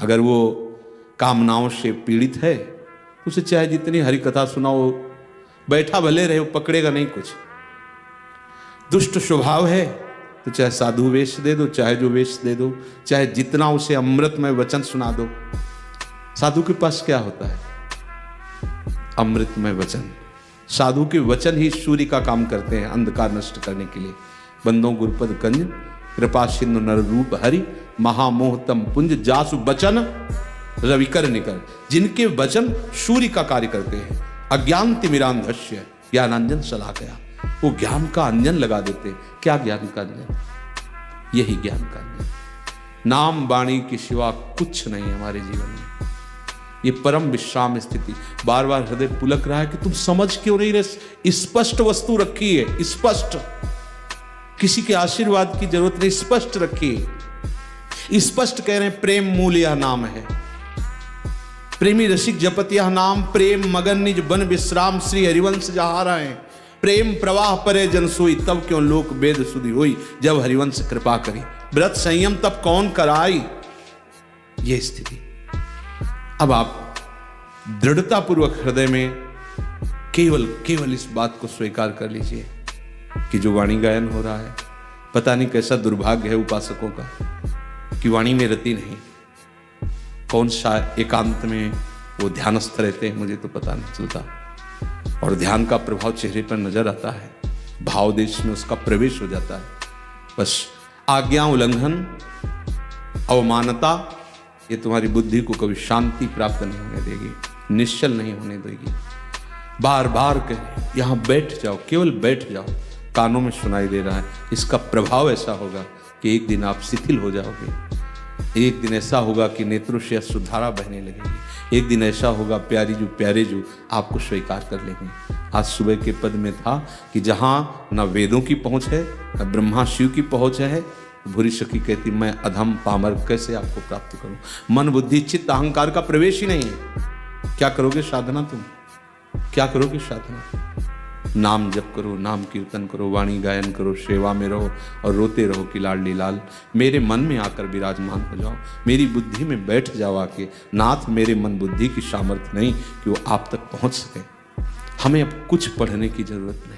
अगर वो कामनाओं से पीड़ित है, उसे चाहे जितनी हरि कथा सुनाओ, बैठा भले रहे, वो पकड़ेगा नहीं कुछ। दुष्ट स्वभाव है तो चाहे साधु वेश दे दो, चाहे जो वेश दे दो, चाहे जितना उसे अमृतमय वचन सुना दो। साधु के पास क्या होता है? अमृतमय वचन। साधु के वचन ही सूर्य का काम करते हैं अंधकार नष्ट करने के लिए। बंदों गुरुपद कंज कृपा सिंधु नर रूप हरि महामोहतम पुंज जासु बचन रविकर निकर। जिनके वचन सूर्य का कार्य करते हैं। अज्ञान तिमिरांधस्य ज्ञानांजन चला गया, वो ज्ञान का अंजन लगा देते। क्या ज्ञान का अंजन? यही ज्ञान का अंजन। नाम वाणी के सिवा कुछ नहीं हमारे जीवन में। ये परम विश्राम स्थिति। बार बार हृदय पुलक रहा है कि तुम समझ क्यों नहीं रहे। स्पष्ट वस्तु रखी है, स्पष्ट, किसी के आशीर्वाद की जरूरत नहीं, स्पष्ट रखी है। स्पष्ट कह रहे हैं प्रेम मूल यह नाम है। प्रेमी रसिक जपत यह नाम, प्रेम मगन निज बन विश्राम श्री हरिवंश जहारा है। प्रेम प्रवाह परे जन सोई, तब क्यों लोक वेद सुधि होई, जब हरिवंश कृपा करी। व्रत संयम तब कौन कराई, ये स्थिति। अब आप दृढ़ता पूर्वक हृदय में केवल इस बात को स्वीकार कर लीजिए कि जो वाणी गायन हो रहा है, पता नहीं कैसा दुर्भाग्य है उपासकों का कि वाणी में रति नहीं। कौन सा एकांत में वो ध्यानस्थ रहते हैं, मुझे तो पता नहीं चलता। और ध्यान का प्रभाव चेहरे पर नजर आता है, भाव देश में उसका प्रवेश हो जाता है। बस आज्ञा उल्लंघन, अवमानता, ये तुम्हारी बुद्धि को कभी शांति प्राप्त नहीं होने देगी, निश्चल नहीं होने देगी। बार बार कहें यहाँ बैठ जाओ, केवल बैठ जाओ, कानों में सुनाई दे रहा है। इसका प्रभाव ऐसा होगा कि एक दिन आप शिथिल हो जाओगे। एक दिन ऐसा होगा कि नेत्रों से अश्रुधारा बहने लगेगी। एक दिन ऐसा होगा प्यारी जो प्यारे जो आपको स्वीकार कर लेंगे। आज सुबह के पद में था कि जहाँ न वेदों की पहुँच है, न ब्रह्मा शिव की पहुँच है, भूरी सखी कहती मैं अधम पामर कैसे आपको प्राप्त करूं। मन बुद्धि चित्त अहंकार का प्रवेश ही नहीं है। क्या करोगे साधना? तुम क्या करोगे साधना? नाम जप करो, नाम कीर्तन करो, वाणी गायन करो, सेवा में रहो और रोते रहो कि लाडली लाल मेरे मन में आकर विराजमान हो जाओ, मेरी बुद्धि में बैठ जाओ आके। नाथ मेरे मन बुद्धि की सामर्थ्य नहीं कि वो आप तक पहुंच सके। हमें अब कुछ पढ़ने की जरूरत नहीं।